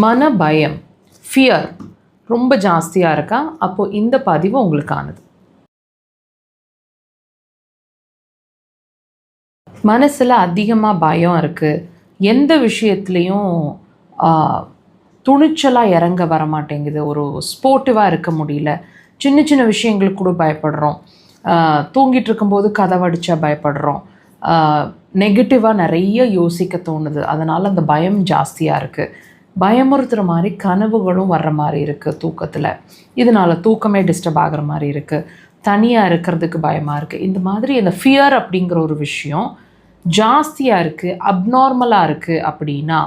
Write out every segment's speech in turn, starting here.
மன பயம், ஃபியர் ரொம்ப ஜாஸ்தியாக இருக்கா? அப்போது இந்த பதிவு உங்களுக்கானது. மனசில் அதிகமாக பயம் இருக்குது, எந்த விஷயத்துலேயும் துணிச்சலாக இறங்க வர மாட்டேங்குது, ஒரு ஸ்போர்ட்டிவாக இருக்க முடியல, சின்ன சின்ன விஷயங்களுக்கு கூட பயப்படுறோம், தூங்கிட்டு இருக்கும்போது கதவடிச்சா பயப்படுறோம், நெகட்டிவாக நிறைய யோசிக்க தோணுது, அதனால் அந்த பயம் ஜாஸ்தியாக இருக்குது. பயமுறுத்துகிற மாதிரி கனவுகளும் வர்ற மாதிரி இருக்குது தூக்கத்தில், இதனால் தூக்கமே டிஸ்டர்ப் ஆகிற மாதிரி இருக்குது, தனியாக இருக்கிறதுக்கு பயமாக இருக்குது. இந்த மாதிரி இந்த ஃபியர் அப்படிங்கிற ஒரு விஷயம் ஜாஸ்தியாக இருக்குது, அப்நார்மலாக இருக்குது அப்படின்னா,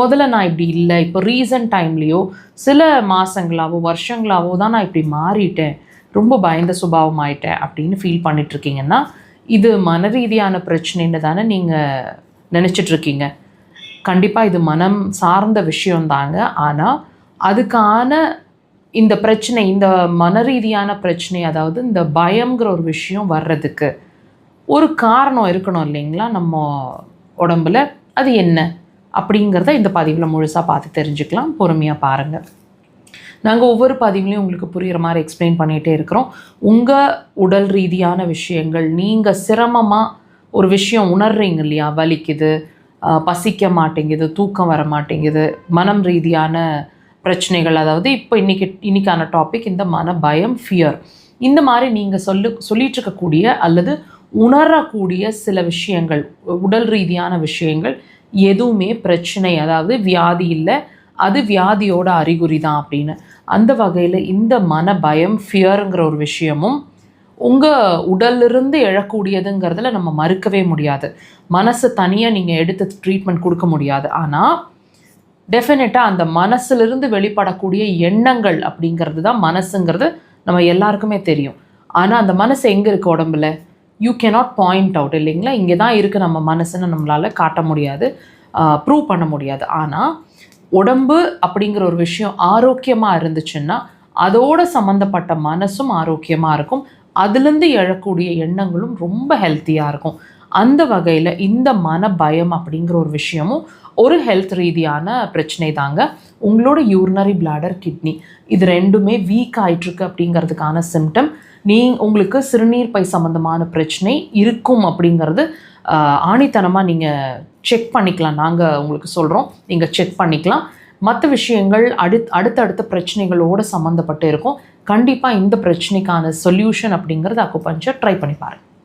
முதல்ல நான் இப்படி இல்லை, இப்போ ரீசன்ட் டைம்லேயோ சில மாதங்களாவோ வருஷங்களாவோ தான் நான் இப்படி மாறிட்டேன், ரொம்ப பயந்த சுபாவம் ஆயிட்டேன் அப்படின்னு ஃபீல் பண்ணிகிட்ருக்கீங்கன்னா, இது மன ரீதியான பிரச்சனைன்னு தானே நீங்கள் நினச்சிட்ருக்கீங்க. கண்டிப்பாக இது மனம் சார்ந்த விஷயந்தாங்க. ஆனால் அதுக்கான இந்த பிரச்சனை, இந்த மன ரீதியான பிரச்சனை, அதாவது இந்த பயம்ங்கிற ஒரு விஷயம் வர்றதுக்கு ஒரு காரணம் இருக்கணும் இல்லைங்களா நம்ம உடம்புல. அது என்ன அப்படிங்கிறத இந்த பதிவில் முழுசாக பார்த்து தெரிஞ்சுக்கலாம். பொறுமையாக பாருங்கள். நாங்கள் ஒவ்வொரு பதிவுலையும் உங்களுக்கு புரிகிற மாதிரி எக்ஸ்பிளைன் பண்ணிகிட்டே இருக்கிறோம். உங்கள் உடல் ரீதியான விஷயங்கள், நீங்கள் சிரமமாக ஒரு விஷயம் உணர்றீங்க இல்லையா, வலிக்குது, பசிக்க மாட்டேங்குது, தூக்கம் வர மாட்டேங்குது, மனம் ரீதியான பிரச்சனைகள், அதாவது இப்போ இன்றைக்கான டாபிக் இந்த மன பயம், ஃபியர். இந்த மாதிரி நீங்கள் சொல்லிகிட்ருக்கக்கூடிய அல்லது உணரக்கூடிய சில விஷயங்கள், உடல் ரீதியான விஷயங்கள் எதுவுமே பிரச்சனை, அதாவது வியாதி இல்லை, அது வியாதியோட அறிகுறி தான் அப்படின்னு. அந்த வகையில் இந்த மன பயம், ஃபியருங்கிற ஒரு விஷயமும் உங்கள் உடலிருந்து எழக்கூடியதுங்கிறதுல நம்ம மறுக்கவே முடியாது. மனசு தனியாக நீங்கள் எடுத்து ட்ரீட்மெண்ட் கொடுக்க முடியாது. ஆனால் டெஃபினட்டாக அந்த மனசுலேருந்து வெளிப்படக்கூடிய எண்ணங்கள் அப்படிங்கிறது தான் மனசுங்கிறது நம்ம எல்லாருக்குமே தெரியும். ஆனால் அந்த மனசு எங்கே இருக்குது உடம்புல? யூ கேனாட் பாயிண்ட் அவுட் இல்லைங்களா, இங்கே தான் இருக்குது நம்ம மனசுன்னு நம்மளால் காட்ட முடியாது, ப்ரூவ் பண்ண முடியாது. ஆனால் உடம்பு அப்படிங்கிற ஒரு விஷயம் ஆரோக்கியமாக இருந்துச்சுன்னா அதோட சம்மந்தப்பட்ட மனசும் ஆரோக்கியமாக இருக்கும், அதுலேருந்து எழக்கூடிய எண்ணங்களும் ரொம்ப ஹெல்த்தியாக இருக்கும். அந்த வகையில் இந்த மன பயம் அப்படிங்கிற ஒரு விஷயமும் ஒரு ஹெல்த் ரீதியான பிரச்சனை தாங்க. உங்களோட யூரினரி பிளாடர், கிட்னி இது ரெண்டுமே வீக் ஆகிட்டுருக்கு அப்படிங்கிறதுக்கான சிம்டம். உங்களுக்கு சிறுநீர் பை சம்மந்தமான பிரச்சனை இருக்கும் அப்படிங்கிறது ஆணித்தனமாக நீங்கள் செக் பண்ணிக்கலாம். நாங்கள் உங்களுக்கு சொல்கிறோம், நீங்கள் செக் பண்ணிக்கலாம். மற்ற விஷயங்கள் அடுத்தடுத்த பிரச்சனைகளோடு சம்மந்தப்பட்டு இருக்கும். கண்டிப்பாக இந்த பிரச்சனைக்கான சொல்யூஷன் அப்படிங்கிறது அக்குபஞ்சர் ட்ரை பண்ணி பாருங்கள்.